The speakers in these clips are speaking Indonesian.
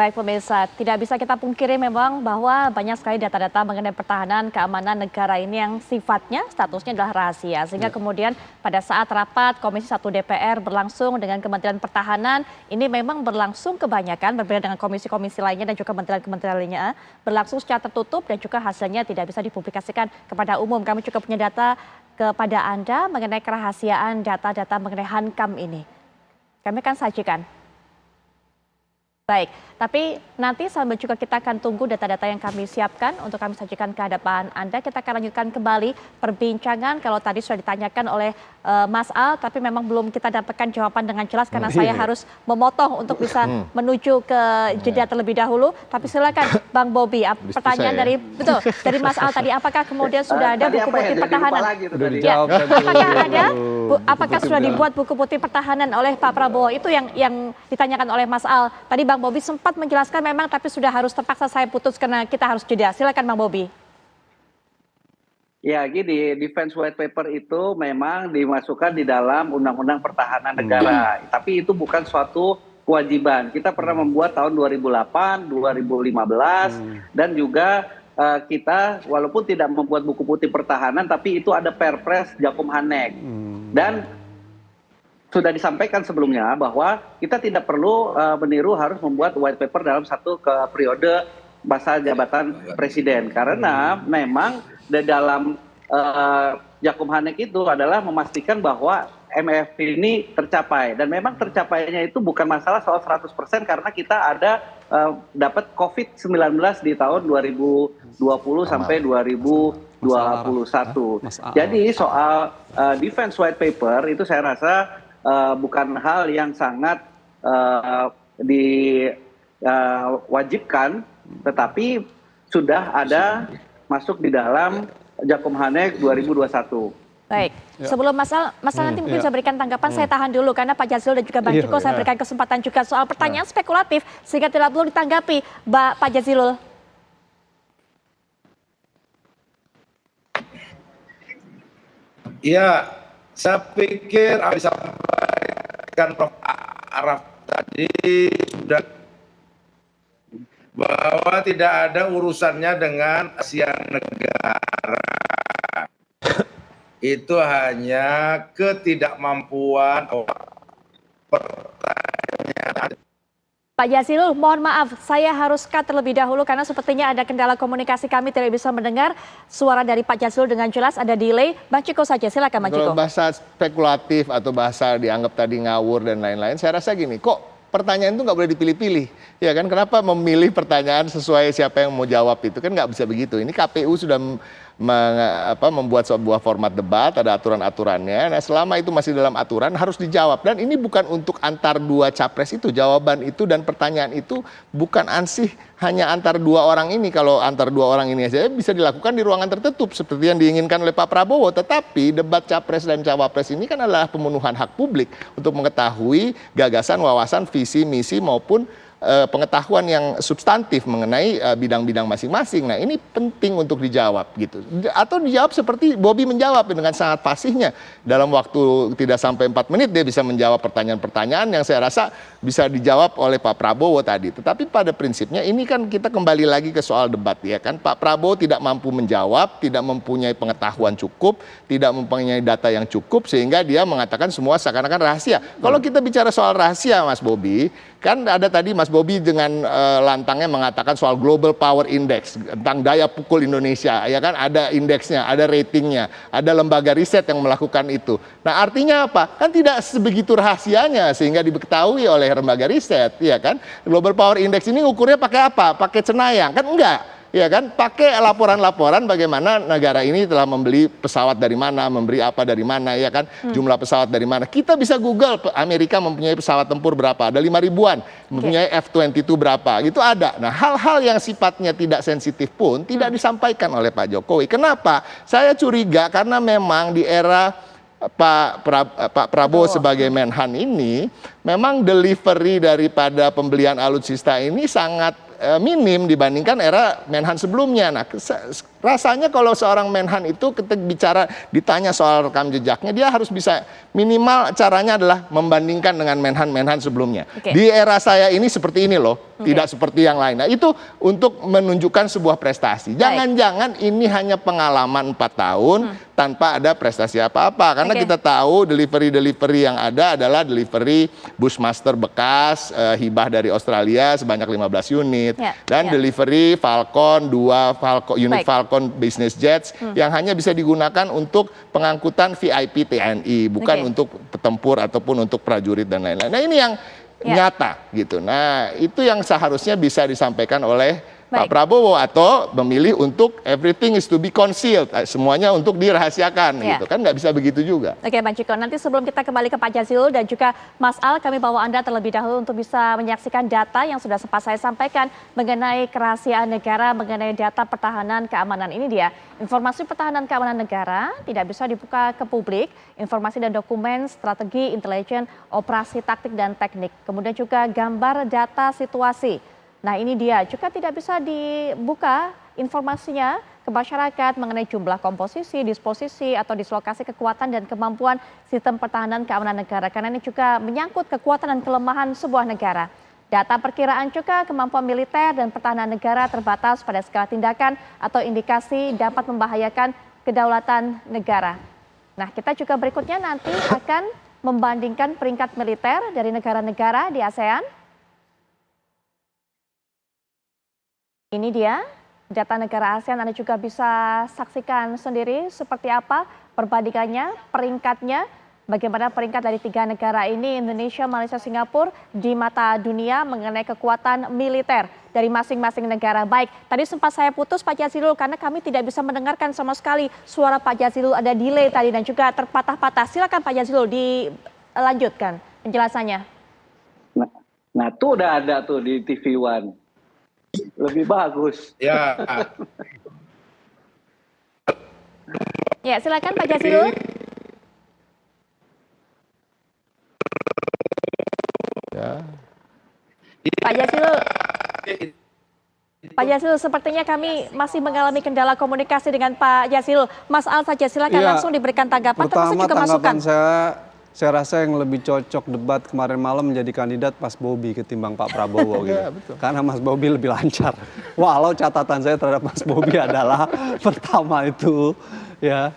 Baik pemirsa, tidak bisa kita pungkiri memang bahwa banyak sekali data-data mengenai pertahanan keamanan negara ini yang sifatnya statusnya adalah rahasia. Sehingga kemudian pada saat rapat Komisi 1 DPR berlangsung dengan Kementerian Pertahanan, ini memang berlangsung kebanyakan berbeda dengan komisi-komisi lainnya dan juga kementerian-kementerian lainnya, berlangsung secara tertutup dan juga hasilnya tidak bisa dipublikasikan kepada umum. Kami juga punya data kepada Anda mengenai kerahasiaan data-data mengenai Hankam ini. Kami akan sajikan. Baik, tapi nanti sambil juga kita akan tunggu data-data yang kami siapkan untuk kami sajikan ke hadapan Anda. Kita akan lanjutkan kembali perbincangan kalau tadi sudah ditanyakan oleh Mas Al, tapi memang belum kita dapatkan jawaban dengan jelas karena saya harus memotong untuk bisa menuju ke jeda terlebih dahulu. Tapi silakan Bang Bobi, pertanyaan dari Mas Al tadi, apakah kemudian sudah ada buku putih pertahanan? Ya, apakah sudah dibuat buku putih pertahanan oleh Pak Prabowo? Itu yang ditanyakan oleh Mas Al. Tadi Bang Bobi sempat menjelaskan memang, tapi sudah harus terpaksa saya putus karena kita harus jeda. Silakan Bang Bobi. Ya gini, defense white paper itu memang dimasukkan di dalam Undang-Undang Pertahanan Negara. Tapi itu bukan suatu kewajiban. Kita pernah membuat tahun 2008, 2015, dan juga kita walaupun tidak membuat buku putih pertahanan, tapi itu ada Perpres Jakumhanek. Dan sudah disampaikan sebelumnya bahwa kita tidak perlu meniru harus membuat white paper dalam satu periode masa jabatan presiden. Karena memang di dalam Jakumhanek itu adalah memastikan bahwa MF ini tercapai. Dan memang tercapainya itu bukan masalah soal 100% karena kita ada dapat COVID-19 di tahun 2020 sampai 2021. Jadi soal defense white paper itu saya rasa bukan hal yang sangat diwajibkan, tetapi sudah ada masuk di dalam Jakumhanek 2021. Baik, sebelum Mas Al nanti mungkin bisa berikan tanggapan, saya tahan dulu karena Pak Jazilul dan juga Bang Ciko saya berikan kesempatan juga soal pertanyaan spekulatif sehingga tidak perlu ditanggapi, Pak Jazilul. Ya, saya pikir apa disampaikan Prof. Araf tadi sudah bahwa tidak ada urusannya dengan Asia Negara. Itu hanya ketidakmampuan pertanyaan. Pak Jazilul, mohon maaf, saya harus cut terlebih dahulu karena sepertinya ada kendala komunikasi, kami tidak bisa mendengar suara dari Pak Jazilul dengan jelas, ada delay. Bang Ciko saja, silakan Bang Ciko. Kalau bahasa spekulatif atau bahasa dianggap tadi ngawur dan lain-lain, saya rasa gini, kok pertanyaan itu nggak boleh dipilih-pilih, ya kan? Kenapa memilih pertanyaan sesuai siapa yang mau jawab itu kan nggak bisa begitu. Ini KPU sudah membuat sebuah format debat, ada aturan-aturannya. Nah, selama itu masih dalam aturan harus dijawab. Dan ini bukan untuk antar dua capres itu, jawaban itu dan pertanyaan itu bukan ansih hanya antar dua orang ini. Kalau antar dua orang ini saja bisa dilakukan di ruangan tertutup seperti yang diinginkan oleh Pak Prabowo. Tetapi debat capres dan cawapres ini kan adalah pemenuhan hak publik untuk mengetahui gagasan, wawasan, visi, misi maupun pengetahuan yang substantif mengenai bidang-bidang masing-masing. Nah, ini penting untuk dijawab gitu. Atau dijawab seperti Bobi menjawab dengan sangat fasihnya. Dalam waktu tidak sampai 4 menit dia bisa menjawab pertanyaan-pertanyaan yang saya rasa bisa dijawab oleh Pak Prabowo tadi. Tetapi pada prinsipnya ini kan kita kembali lagi ke soal debat ya kan. Pak Prabowo tidak mampu menjawab, tidak mempunyai pengetahuan cukup, tidak mempunyai data yang cukup sehingga dia mengatakan semua seakan-akan rahasia. Kalau kita bicara soal rahasia Mas Bobi, kan ada tadi Mas Bobi dengan lantangnya mengatakan soal Global Power Index tentang daya pukul Indonesia, ya kan ada indeksnya, ada ratingnya, ada lembaga riset yang melakukan itu. Nah, artinya apa? Kan tidak sebegitu rahasianya sehingga diketahui oleh lembaga riset, ya kan? Global Power Index ini ukurnya pakai apa? Pakai cenayang? Kan enggak. Ya kan, pakai laporan-laporan bagaimana negara ini telah membeli pesawat dari mana, memberi apa dari mana, ya kan, jumlah pesawat dari mana. Kita bisa Google Amerika mempunyai pesawat tempur berapa, ada 5 ribuan, mempunyai F-22 berapa, itu ada. Nah, hal-hal yang sifatnya tidak sensitif pun tidak disampaikan oleh Pak Jokowi. Kenapa? Saya curiga karena memang di era Pak Prabowo sebagai Menhan ini, memang delivery daripada pembelian alutsista ini sangat minim dibandingkan era Menhan sebelumnya. Nah, rasanya kalau seorang Menhan itu ketika ditanya soal rekam jejaknya, dia harus bisa minimal caranya adalah membandingkan dengan Menhan sebelumnya. Di era saya ini seperti ini loh, tidak seperti yang lain. Nah itu untuk menunjukkan sebuah prestasi. Jangan-jangan ini hanya pengalaman 4 tahun tanpa ada prestasi apa-apa. Karena kita tahu delivery yang ada adalah delivery Bushmaster bekas, hibah dari Australia sebanyak 15 unit. Dan delivery Falcon, 2 unit Falcon business jets yang hanya bisa digunakan untuk pengangkutan VIP TNI, bukan untuk petempur ataupun untuk prajurit dan lain-lain. Nah ini yang nyata gitu. Nah itu yang seharusnya bisa disampaikan oleh Pak Prabowo, atau memilih untuk everything is to be concealed, semuanya untuk dirahasiakan gitu kan, nggak bisa begitu juga. Oke Bang Ciko, nanti sebelum kita kembali ke Pak Jazilul dan juga Mas Al, kami bawa Anda terlebih dahulu untuk bisa menyaksikan data yang sudah sempat saya sampaikan mengenai kerahasiaan negara, mengenai data pertahanan keamanan. Ini dia, informasi pertahanan keamanan negara tidak bisa dibuka ke publik, informasi dan dokumen, strategi, intelijen, operasi taktik dan teknik, kemudian juga gambar data situasi. Nah ini dia, juga tidak bisa dibuka informasinya ke masyarakat mengenai jumlah komposisi, disposisi, atau dislokasi kekuatan dan kemampuan sistem pertahanan keamanan negara. Karena ini juga menyangkut kekuatan dan kelemahan sebuah negara. Data perkiraan juga kemampuan militer dan pertahanan negara terbatas pada segala tindakan atau indikasi dapat membahayakan kedaulatan negara. Nah kita juga berikutnya nanti akan membandingkan peringkat militer dari negara-negara di ASEAN. Ini dia data negara ASEAN, Anda juga bisa saksikan sendiri seperti apa perbandingannya, peringkatnya, bagaimana peringkat dari 3 negara ini, Indonesia, Malaysia, Singapura, di mata dunia mengenai kekuatan militer dari masing-masing negara. Baik, tadi sempat saya putus Pak Jazilul karena kami tidak bisa mendengarkan sama sekali suara Pak Jazilul, ada delay tadi dan juga terpatah-patah. Silakan Pak Jazilul dilanjutkan penjelasannya. Nah tuh udah ada tuh di TV One. Lebih bagus. Ya. Ya, silakan Pak Jazilul. Pak Jazilul, sepertinya kami masih mengalami kendala komunikasi dengan Pak Jazilul. Mas Al saja silakan langsung diberikan tanggapan. Pertama juga tanggapan saya rasa yang lebih cocok debat kemarin malam menjadi kandidat Mas Bobi ketimbang Pak Prabowo gitu. Karena Mas Bobi lebih lancar. Walau catatan saya terhadap Mas Bobi adalah pertama itu ya,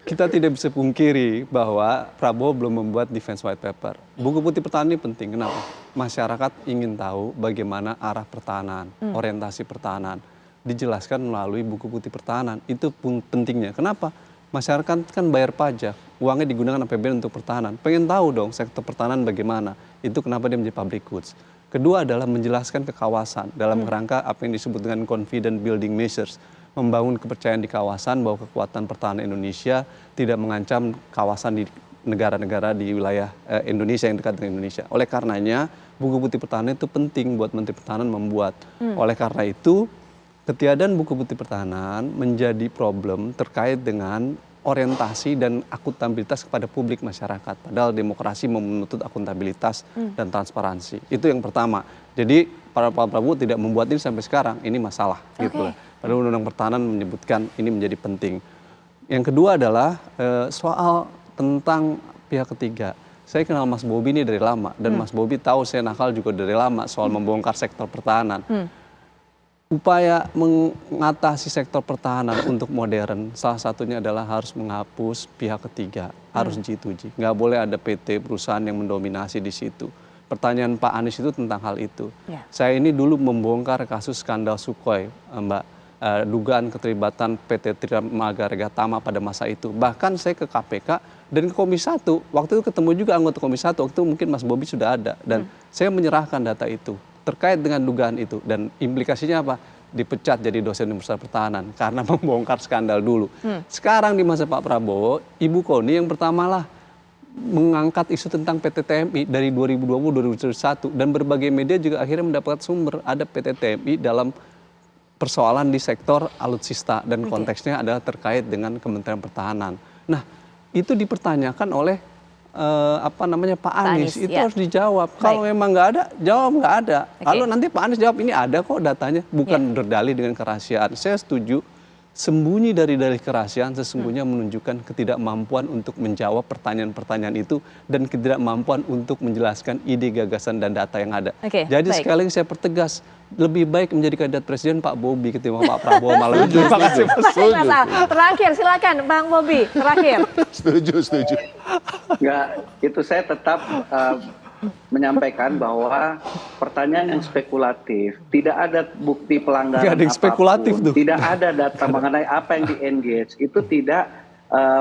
kita tidak bisa pungkiri bahwa Prabowo belum membuat defense white paper. Buku putih pertahanan ini penting. Kenapa? Masyarakat ingin tahu bagaimana arah pertahanan, orientasi pertahanan. Dijelaskan melalui buku putih pertahanan. Itu pun pentingnya. Kenapa? Masyarakat kan bayar pajak, uangnya digunakan APBN untuk pertahanan. Pengen tahu dong sektor pertahanan bagaimana. Itu kenapa dia menjadi public goods. Kedua adalah menjelaskan ke kawasan dalam kerangka apa yang disebut dengan confident building measures. Membangun kepercayaan di kawasan bahwa kekuatan pertahanan Indonesia tidak mengancam kawasan di negara-negara di wilayah Indonesia yang dekat dengan Indonesia. Oleh karenanya buku putih pertahanan itu penting buat Menteri Pertahanan membuat. Oleh karena itu ketiadaan buku putih pertahanan menjadi problem terkait dengan orientasi dan akuntabilitas kepada publik masyarakat. Padahal demokrasi menuntut akuntabilitas dan transparansi. Itu yang pertama. Jadi Pak Prabowo tidak membuat ini sampai sekarang. Ini masalah. Gitu lah. Padahal Undang-Undang Pertahanan menyebutkan ini menjadi penting. Yang kedua adalah soal tentang pihak ketiga. Saya kenal Mas Bobi ini dari lama. Dan Mas Bobi tahu saya nakal juga dari lama soal membongkar sektor pertahanan. Upaya mengatasi sektor pertahanan untuk modern, salah satunya adalah harus menghapus pihak ketiga, harus G2G. Nggak boleh ada PT perusahaan yang mendominasi di situ. Pertanyaan Pak Anies itu tentang hal itu. Saya ini dulu membongkar kasus skandal Sukhoi, Mbak. Dugaan keterlibatan PT Tramaga Regatama pada masa itu. Bahkan saya ke KPK dan ke Komisi 1, waktu itu ketemu juga anggota Komisi 1, waktu itu mungkin Mas Bobi sudah ada. Dan saya menyerahkan data itu. Terkait dengan dugaan itu dan implikasinya apa? Dipecat jadi dosen Universitas Pertahanan karena membongkar skandal dulu. Sekarang di masa Pak Prabowo, Ibu Koni yang pertamalah mengangkat isu tentang PT TMI dari 2020-2021 dan berbagai media juga akhirnya mendapat sumber ada PT TMI dalam persoalan di sektor alutsista dan konteksnya adalah terkait dengan Kementerian Pertahanan. Nah, itu dipertanyakan oleh Pak Anies itu harus dijawab. Kalau memang nggak ada, jawab nggak ada. Kalau nanti Pak Anies jawab ini ada kok datanya, bukan berdalih dengan kerahasiaan. Saya setuju sembunyi dari dalih kerahasiaan sesungguhnya menunjukkan ketidakmampuan untuk menjawab pertanyaan-pertanyaan itu dan ketidakmampuan untuk menjelaskan ide, gagasan, dan data yang ada. Oke, Jadi baik. sekali lagi saya pertegas, lebih baik menjadi kandidat presiden Pak Bobi ketimbang Pak Prabowo malam. Terima kasih. Baik, Mas Al. Terakhir, silakan Bang Bobi. Terakhir. Setuju. Enggak, itu saya tetap menyampaikan bahwa pertanyaan yang spekulatif, tidak ada bukti pelanggaran Nggak ada yang spekulatif apapun, tuh. tidak ada data mengenai apa yang di-engage, itu tidak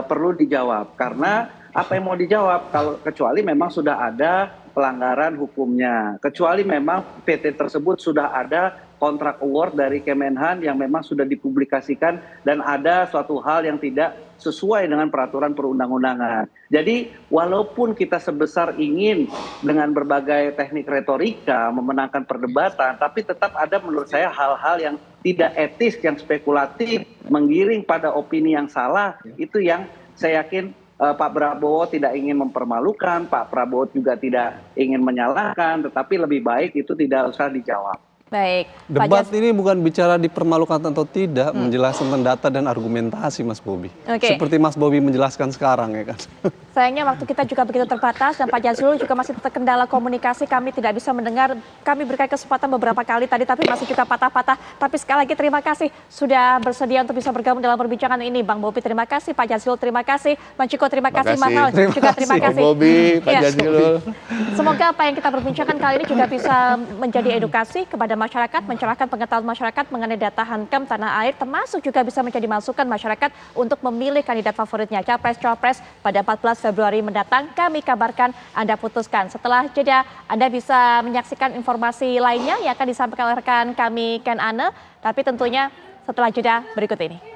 perlu dijawab. Karena apa yang mau dijawab, kecuali memang sudah ada pelanggaran hukumnya, kecuali memang PT tersebut sudah ada kontrak award dari Kemenhan yang memang sudah dipublikasikan dan ada suatu hal yang tidak sesuai dengan peraturan perundang-undangan. Jadi walaupun kita sebesar ingin dengan berbagai teknik retorika memenangkan perdebatan, tapi tetap ada menurut saya hal-hal yang tidak etis, yang spekulatif, menggiring pada opini yang salah, itu yang saya yakin Pak Prabowo tidak ingin mempermalukan, Pak Prabowo juga tidak ingin menyalahkan, tetapi lebih baik itu tidak usah dijawab. Baik. Pak Debat Jas- ini bukan bicara dipermalukan atau tidak, menjelaskan tentang data dan argumentasi, Mas Bobi. Oke. Seperti Mas Bobi menjelaskan sekarang, ya kan? Sayangnya waktu kita juga begitu terbatas dan Pak Jazilul juga masih terkendala komunikasi, kami tidak bisa mendengar. Kami berikan kesempatan beberapa kali tadi tapi masih juga patah-patah. Tapi sekali lagi terima kasih sudah bersedia untuk bisa bergabung dalam perbincangan ini. Bang Bobi terima kasih, Pak Jazilul terima kasih, Bang Ciko terima kasih, Mas Al juga terima Bang kasih. Bobi, Pak Iya. Jazilul. Semoga apa yang kita perbincangkan kali ini juga bisa menjadi edukasi kepada masyarakat, mencerahkan pengetahuan masyarakat mengenai data Hankam tanah air, termasuk juga bisa menjadi masukan masyarakat untuk memilih kandidat favoritnya, Capres-Cawapres pada 14 Februari mendatang. Kami kabarkan, Anda putuskan. Setelah jeda, Anda bisa menyaksikan informasi lainnya yang akan disampaikan oleh rekan kami Ken Ane, tapi tentunya setelah jeda berikut ini.